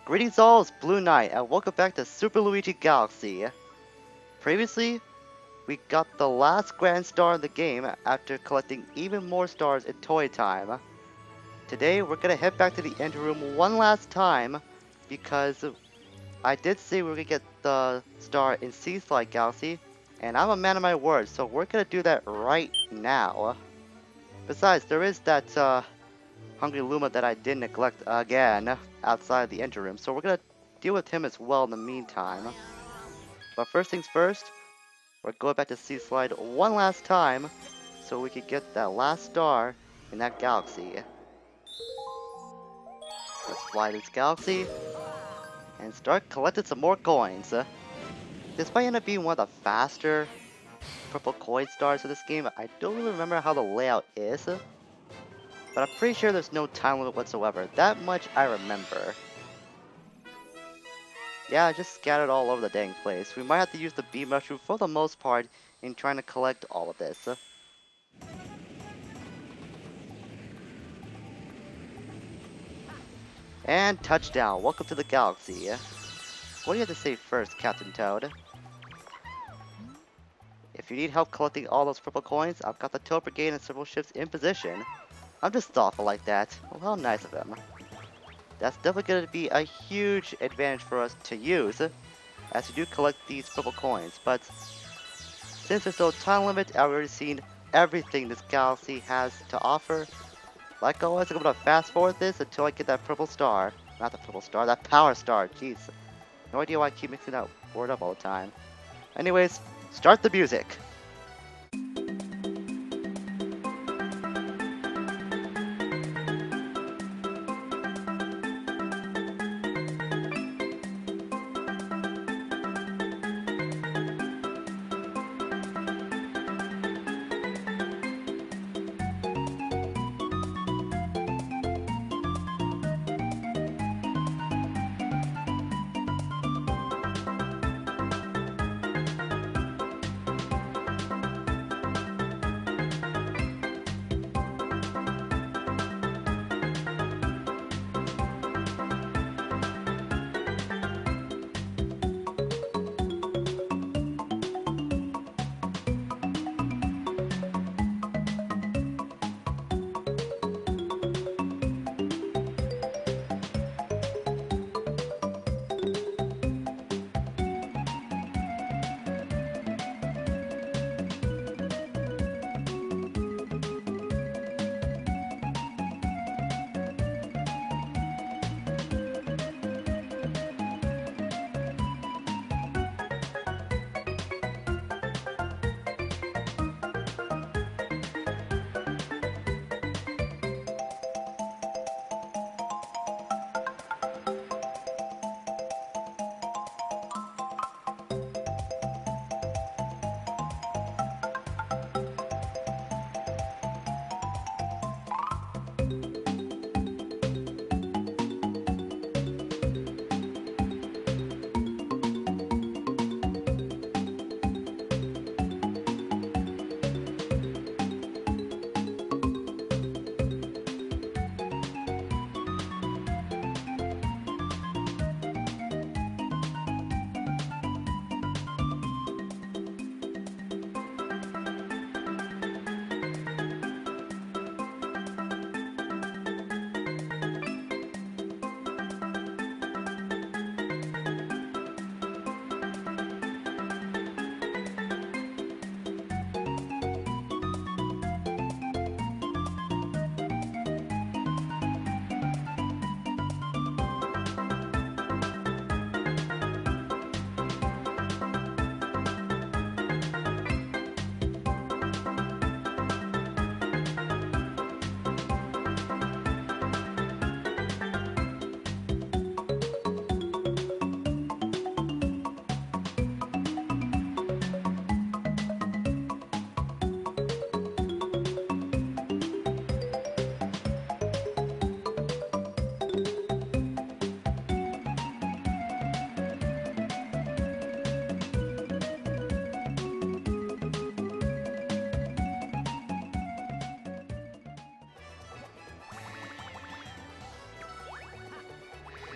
Greetings all, it's Blue Knight, and welcome back to Super Luigi Galaxy. Previously, we got the last Grand Star in the game after collecting even more stars in Toy Time. Today, we're gonna head back to the End Room one last time, because I did say we were gonna get the star in Sea Slide Galaxy, and I'm a man of my word, so we're gonna do that right now. Besides, there is that Hungry Luma that I did neglect again outside the engine room, so we're gonna deal with him as well in the meantime. But first things first, we're going back to Sea Slide one last time so we could get that last star in that galaxy. Let's fly this galaxy and start collecting some more coins. This might end up being one of the faster purple coin stars of this game. I don't really remember how the layout is, but I'm pretty sure there's no time limit whatsoever. That much I remember. Yeah, just scattered all over the dang place. We might have to use the bee mushroom for the most part in trying to collect all of this. And touchdown. Welcome to the galaxy. What do you have to say first, Captain Toad? If you need help collecting all those purple coins, I've got the Toad Brigade and several ships in position. I'm just thoughtful like that. Well, how nice of him. That's definitely going to be a huge advantage for us to use as we do collect these purple coins. But since there's no time limit, I've already seen everything this galaxy has to offer. Like always, I'm going to fast forward this until I get that purple star. Not the purple star, that power star. Jeez. No idea why I keep mixing that word up all the time. Anyways, start the music.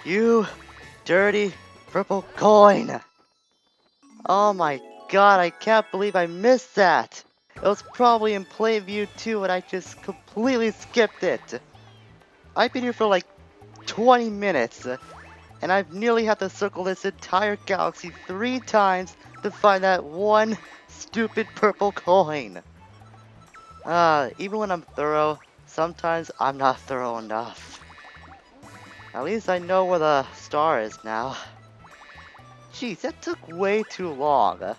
You dirty purple coin! Oh my god, I can't believe I missed that! It was probably in plain view too and I just completely skipped it. I've been here for like 20 minutes and I've nearly had to circle this entire galaxy 3 times to find that one stupid purple coin. Even when I'm thorough, sometimes I'm not thorough enough. At least I know where the star is now. Jeez, that took way too long.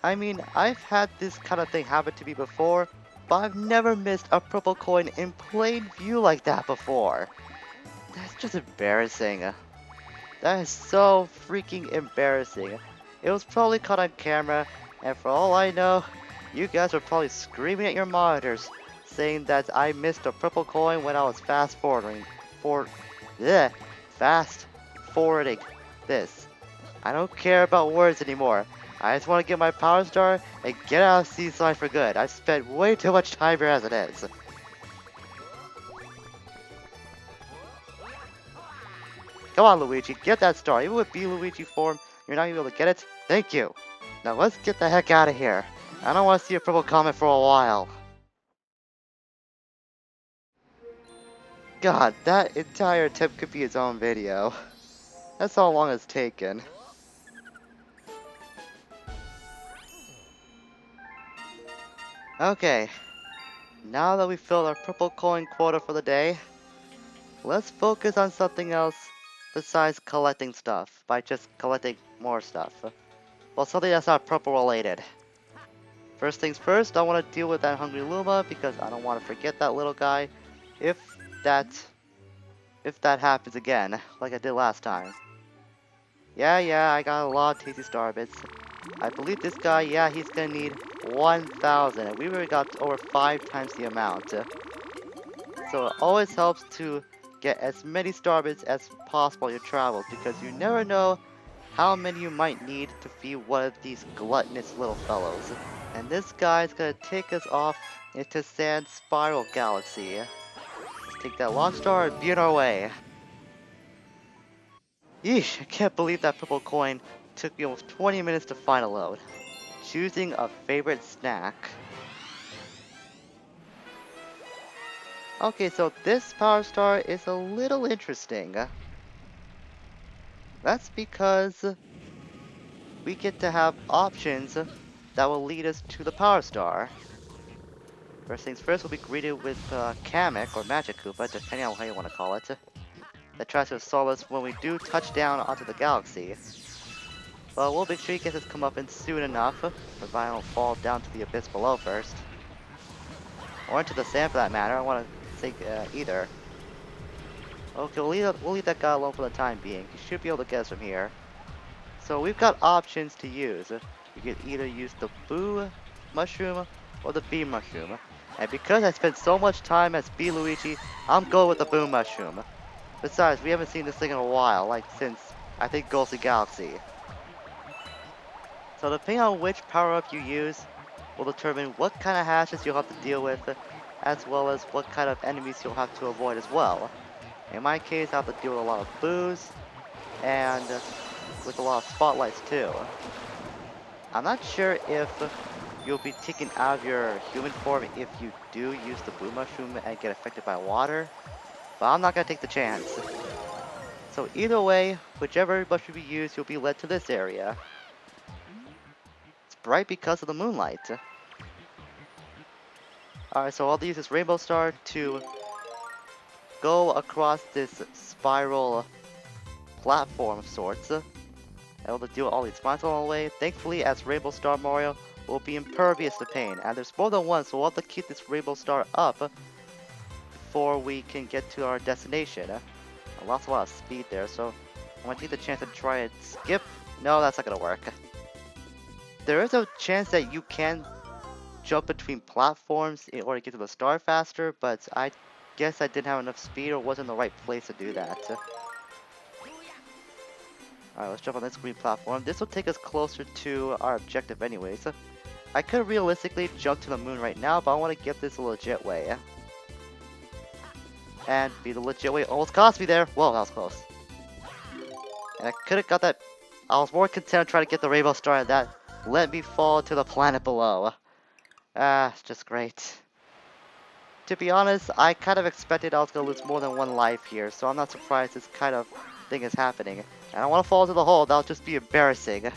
I mean, I've had this kind of thing happen to me before, but I've never missed a purple coin in plain view like that before. That's just embarrassing. That is so freaking embarrassing. It was probably caught on camera, and for all I know, you guys were probably screaming at your monitors, saying that I missed a purple coin when I was fast forwarding this. I don't care about words anymore. I just want to get my power star and get out of Seaside for good. I've spent way too much time here as it is. Come on, Luigi, get that star. Even with B-Luigi form, you're not even able to get it? Thank you. Now let's get the heck out of here. I don't want to see a purple comet for a while. God, that entire tip could be its own video. That's how long it's taken. Okay, now that we've filled our purple coin quota for the day, let's focus on something else besides collecting stuff, by just collecting more stuff. Well, something that's not purple related. First things first, I want to deal with that hungry Luma because I don't want to forget that little guy if that happens again, like I did last time. Yeah, I got a lot of tasty star bits. I believe this guy, yeah, he's gonna need 1,000, and we already got over 5 times the amount. So it always helps to get as many star bits as possible on your travels, because you never know how many you might need to feed one of these gluttonous little fellows. And this guy is gonna take us off into Sand Spiral Galaxy. Let's take that launch star and be on our way. Yeesh, I can't believe that purple coin took me almost 20 minutes to find a load. Choosing a favorite snack. Okay, so this power star is a little interesting. That's because we get to have options that will lead us to the power star. First things first, we'll be greeted with Kamek, or Magic Koopa, depending on how you want to call it, that tries to assault us when we do touch down onto the galaxy. But we'll make sure he gets his comeuppance soon enough, provided I don't fall down to the abyss below first. Or into the sand for that matter, I want to say either. Okay, we'll leave that guy alone for the time being. He should be able to get us from here. So we've got options to use. You can either use the Boo Mushroom or the Bee Mushroom. And because I spent so much time as Bee Luigi, I'm going with the Boo Mushroom. Besides, we haven't seen this thing in a while, like since, I think, Ghostly Galaxy. So depending on which power-up you use, will determine what kind of hashes you'll have to deal with, as well as what kind of enemies you'll have to avoid as well. In my case, I have to deal with a lot of boos, and with a lot of spotlights too. I'm not sure if you'll be taken out of your human form if you do use the Boo Mushroom and get affected by water, but I'm not going to take the chance. So either way, whichever mushroom you use, you'll be led to this area. It's bright because of the moonlight. Alright, so I'll use this rainbow star to go across this spiral platform of sorts. Able to deal with all these spines along the way. Thankfully, as Rainbow Star Mario, will be impervious to pain. And there's more than one, so we'll have to keep this Rainbow Star up before we can get to our destination. I lost a lot of speed there, so I'm going to take the chance to try and skip. No, that's not going to work. There is a chance that you can jump between platforms in order to get to the star faster, but I guess I didn't have enough speed or wasn't in the right place to do that. Alright, let's jump on this green platform. This will take us closer to our objective anyways. I could realistically jump to the moon right now, but I want to get this a legit way. And be the legit way almost cost me there. Whoa, that was close. And I could have got that. I was more content trying to get the rainbow star, and that let me fall to the planet below. Ah, it's just great. To be honest, I kind of expected I was going to lose more than one life here, so I'm not surprised this kind of thing is happening. And I don't want to fall into the hole, that'll just be embarrassing.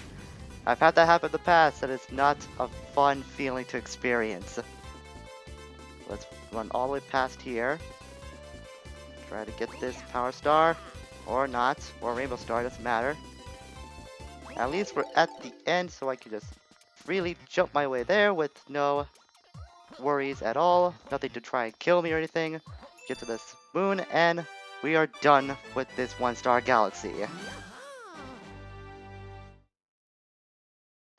I've had that happen in the past, and it's not a fun feeling to experience. Let's run all the way past here. Try to get this power star, or not, or rainbow star, doesn't matter. At least we're at the end, so I can just freely jump my way there with no worries at all. Nothing to try and kill me or anything. Get to this moon, and we are done with this one-star galaxy.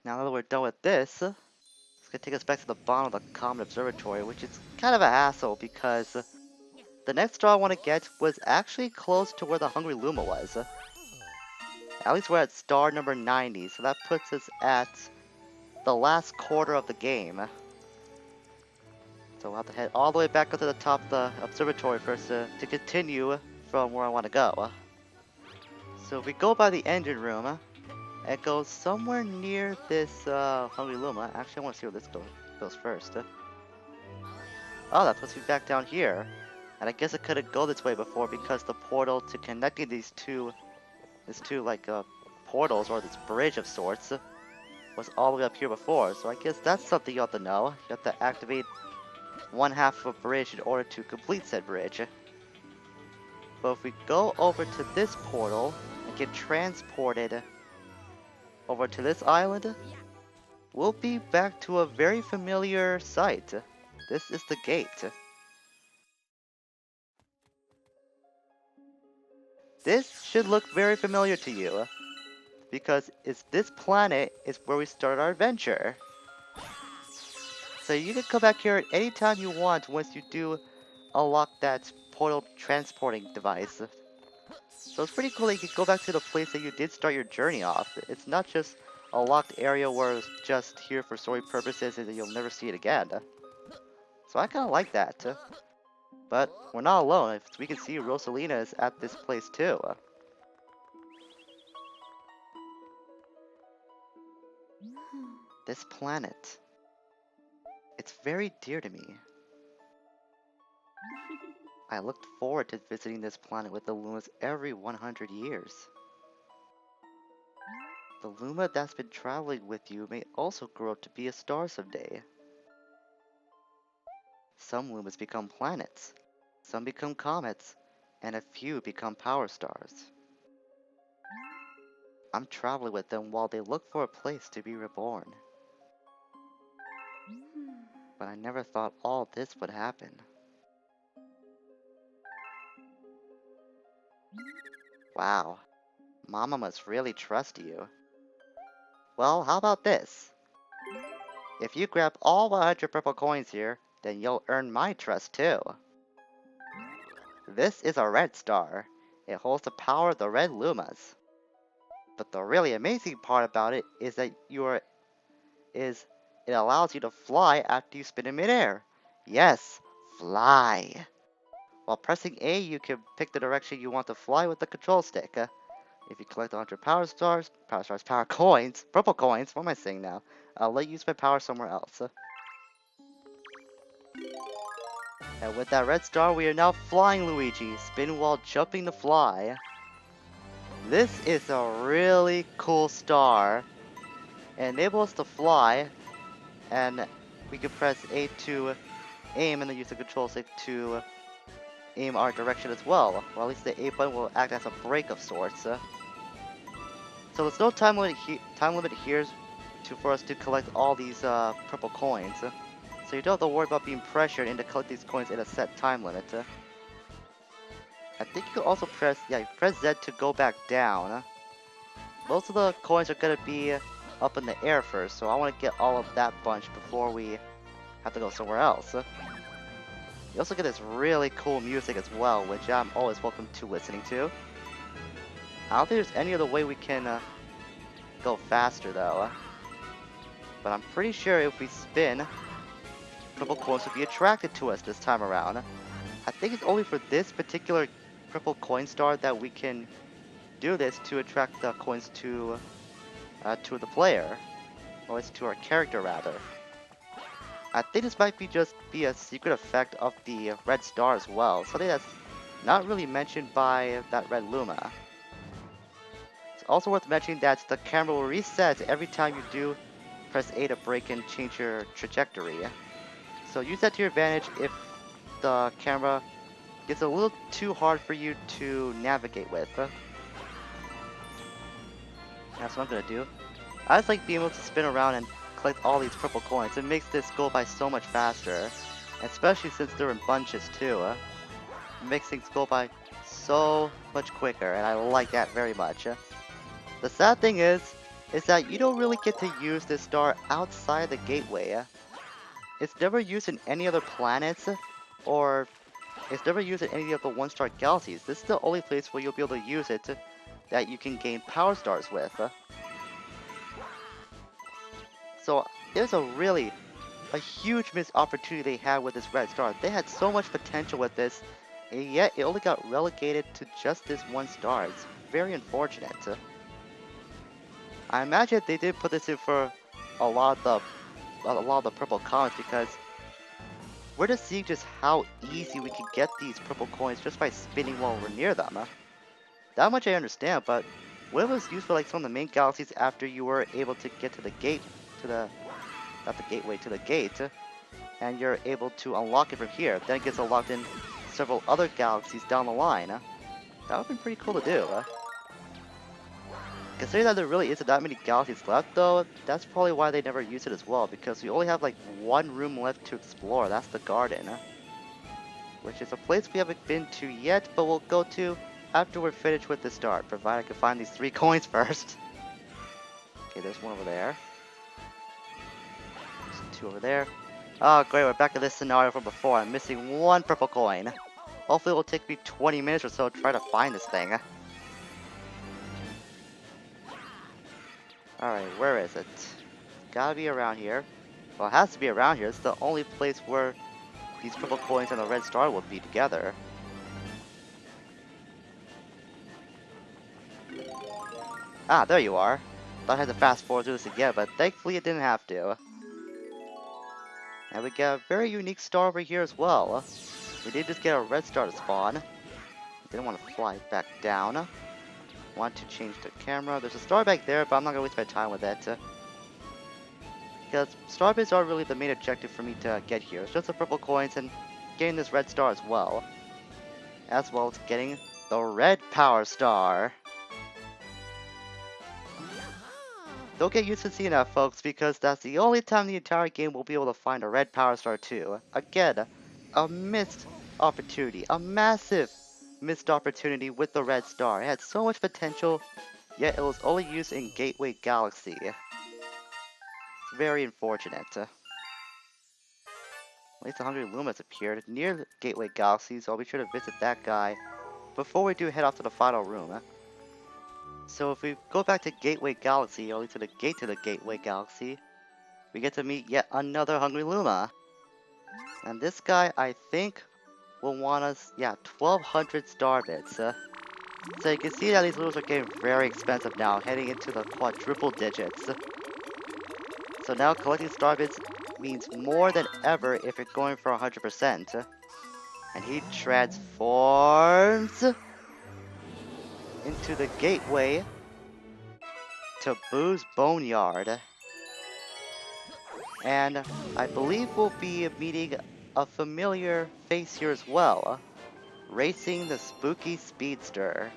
Now that we're done with this, it's gonna take us back to the bottom of the Comet Observatory, which is kind of a hassle because the next star I want to get was actually close to where the Hungry Luma was. At least we're at star number 90, so that puts us at the last quarter of the game. So we'll have to head all the way back up to the top of the observatory first to continue from where I want to go. So if we go by the engine room, it goes somewhere near this Hungry Luma. Actually, I want to see where this goes first. Oh, that's supposed to be back down here. And I guess it couldn't go this way before because the portal to connecting these two like portals, or this bridge of sorts, was all the way up here before. So I guess that's something you have to know. You have to activate one half of a bridge in order to complete said bridge. But if we go over to this portal and get transported over to this island, we'll be back to a very familiar sight. This is the gate. This should look very familiar to you, because this planet is where we start our adventure. So you can come back here at any time you want once you do unlock that portal transporting device. So it's pretty cool that you can go back to the place that you did start your journey off. It's not just a locked area where it's just here for story purposes and you'll never see it again. So I kind of like that. But we're not alone. We can see Rosalina is at this place too. This planet. It's very dear to me. I looked forward to visiting this planet with the Lumas every 100 years. The Luma that's been traveling with you may also grow up to be a star someday. Some Lumas become planets, some become comets, and a few become power stars. I'm traveling with them while they look for a place to be reborn. But I never thought all this would happen. Wow, Mama must really trust you. Well, how about this? If you grab all 100 purple coins here, then you'll earn my trust too. This is a red star. It holds the power of the red Lumas. But the really amazing part about it is that it allows you to fly after you spin in midair. Yes, fly. While pressing A, you can pick the direction you want to fly with the control stick. If you collect 100 power coins, purple coins, what am I saying now? I'll let you use my power somewhere else. And with that red star, we are now flying Luigi. Spin while jumping to fly. This is a really cool star. It enables us to fly, and we can press A to aim and then use the control stick to aim our direction as well. Or at least the A button will act as a brake of sorts. So there's no time limit here for us to collect all these purple coins. So you don't have to worry about being pressured into collecting these coins in a set time limit. I think you can also press Z to go back down. Most of the coins are going to be up in the air first, so I want to get all of that bunch before we have to go somewhere else. You also get this really cool music as well, which I'm always welcome to listening to. I don't think there's any other way we can go faster though. But I'm pretty sure if we spin, purple coins will be attracted to us this time around. I think it's only for this particular purple coin star that we can do this to attract the coins to the player, or it's to our character rather. I think this might be a secret effect of the red star as well, something that's not really mentioned by that red Luma. It's also worth mentioning that the camera will reset every time you do press A to break and change your trajectory. So use that to your advantage if the camera gets a little too hard for you to navigate with. That's what I'm gonna do. I just like being able to spin around and collect all these purple coins. It makes this go by so much faster, especially since they're in bunches too. It makes things go by so much quicker, and I like that very much. The sad thing is that you don't really get to use this star outside the gateway. It's never used in any other planets, or it's never used in any of the one-star galaxies. This is the only place where you'll be able to use it that you can gain power stars with. So there's a huge missed opportunity they had with this red star. They had so much potential with this, and yet it only got relegated to just this one star. It's very unfortunate. I imagine they did put this in for a lot of the purple coins because we're just seeing just how easy we can get these purple coins just by spinning while we're near them. That much I understand, but what was used for like some of the main galaxies after you were able to get to the gate, not the gateway, to the gate, and you're able to unlock it from here. Then it gets unlocked in several other galaxies down the line. That would have been pretty cool to do. Considering that there really isn't that many galaxies left though, that's probably why they never use it as well, because we only have like one room left to explore. That's the garden, which is a place we haven't been to yet, but we'll go to after we're finished with the start, provided I can find these 3 coins first. Okay, there's one over there. There's 2 over there. Oh great, we're back to this scenario from before. I'm missing 1 purple coin. Hopefully it will take me 20 minutes or so to try to find this thing. Alright, where is it? Gotta be around here. Well, it has to be around here. It's the only place where these purple coins and the red star will be together. Ah, there you are. Thought I had to fast forward through this again, but thankfully it didn't have to. And we get a very unique star over here as well. We did just get a red star to spawn. Didn't want to fly back down. Want to change the camera. There's a star back there, but I'm not going to waste my time with it. Because starbits are really the main objective for me to get here. It's just the purple coins and getting this red star as well. As well as getting the red power star. Don't get used to seeing that, folks, because that's the only time the entire game we'll be able to find a red power star too. Again, a missed opportunity. A massive missed opportunity with the red star. It had so much potential, yet it was only used in Gateway Galaxy. It's very unfortunate. At least the Hungry Luma's appeared near Gateway Galaxy, so I'll be sure to visit that guy before we do head off to the final room. So if we go back to Gateway Galaxy, or to the gate to the Gateway Galaxy, we get to meet yet another Hungry Luma. And this guy, I think, will want us, 1,200 star bits. So you can see that these Lumas are getting very expensive now, heading into the quadruple digits. So now collecting star bits means more than ever if you're going for 100%. And he transforms into the gateway to Boo's Boneyard. And I believe we'll be meeting a familiar face here as well, racing the spooky Speedster.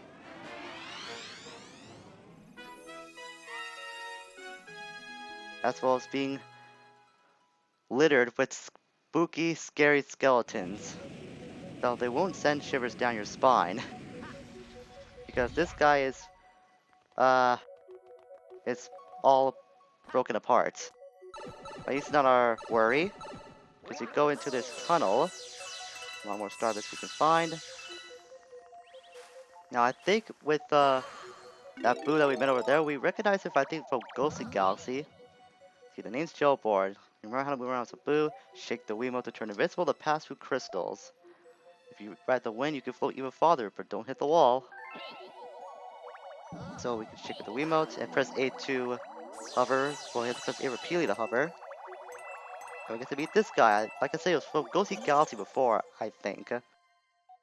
As well as being littered with spooky, scary skeletons. Though they won't send shivers down your spine. Because this guy is all broken apart. But he's not our worry. Because we go into this tunnel. A lot more starbits we can find. Now I think with that Boo that we met over there, we recognize him, I think, from Ghostly Galaxy. See, the name's Jailboard. Remember how to move around with a Boo? Shake the Wiimote to turn invisible to pass through crystals. If you ride the wind, you can float even farther, but don't hit the wall. So we can shake with the Wiimote and press A to hover. Well, we have to press A repeatedly to hover. And we get to meet this guy. Like I said, it was from Ghostly Galaxy before, I think.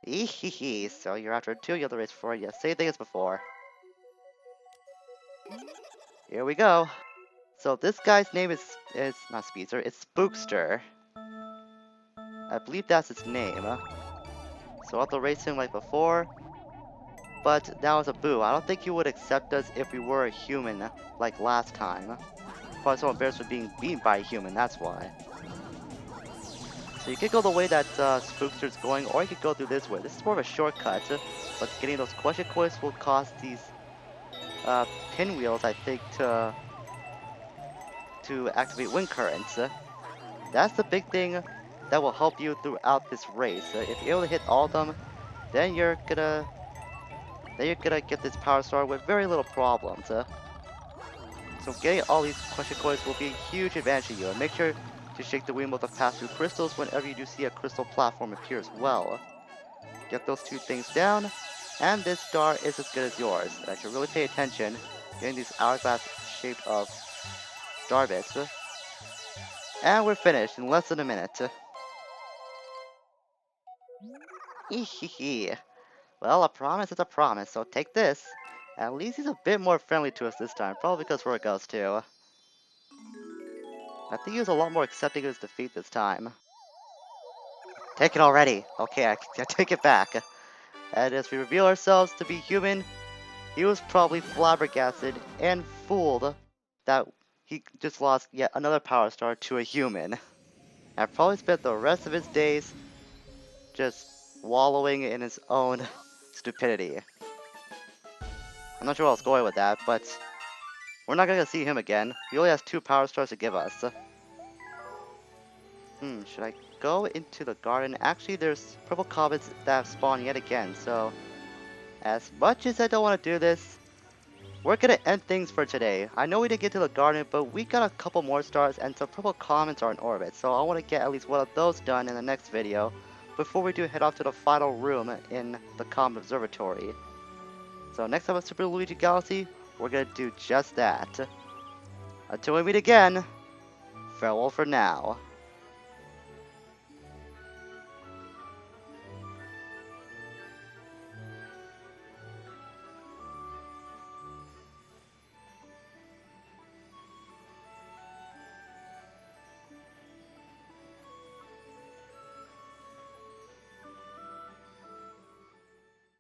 Ehehe, so you're after 2, you have to race 4. Yes, same thing as before. Here we go. So this guy's name is not Speedster, it's Spookster. I believe that's his name. So I'll have to race him like before. But that was a boo. I don't think he would accept us if we were a human like last time. Probably so embarrassed with being beaten by a human, that's why. So you could go the way that Spookster's going, or you could go through this way. This is more of a shortcut, but getting those question coins will cost these pinwheels, I think, to activate wind currents. That's the big thing that will help you throughout this race. If you're able to hit all of them, then you're gonna get this power star with very little problems. So getting all these question coins will be a huge advantage to you. And make sure to shake the Wiimote to pass through crystals whenever you do see a crystal platform appear as well. Get those 2 things down, and this star is as good as yours. And I should really pay attention getting these hourglass shaped of star bits. And we're finished in less than a minute. Hehehe. Well, a promise is a promise, so take this. At least he's a bit more friendly to us this time, probably because we're a ghost too. I think he was a lot more accepting of his defeat this time. Take it already! Okay, I take it back. And as we reveal ourselves to be human, he was probably flabbergasted and fooled that he just lost yet another power star to a human. And probably spent the rest of his days just wallowing in his own stupidity. I'm not sure where I was going with that, but we're not gonna see him again. He only has 2 power stars to give us. Should I go into the garden? Actually, there's purple comets that have spawned yet again, so as much as I don't want to do this, we're gonna end things for today. I know we didn't get to the garden, but we got a couple more stars and some purple comets are in orbit, so I want to get at least one of those done in the next video before we do head off to the final room in the Comet Observatory. So next time on Super Luigi Galaxy, we're gonna do just that. Until we meet again, farewell for now.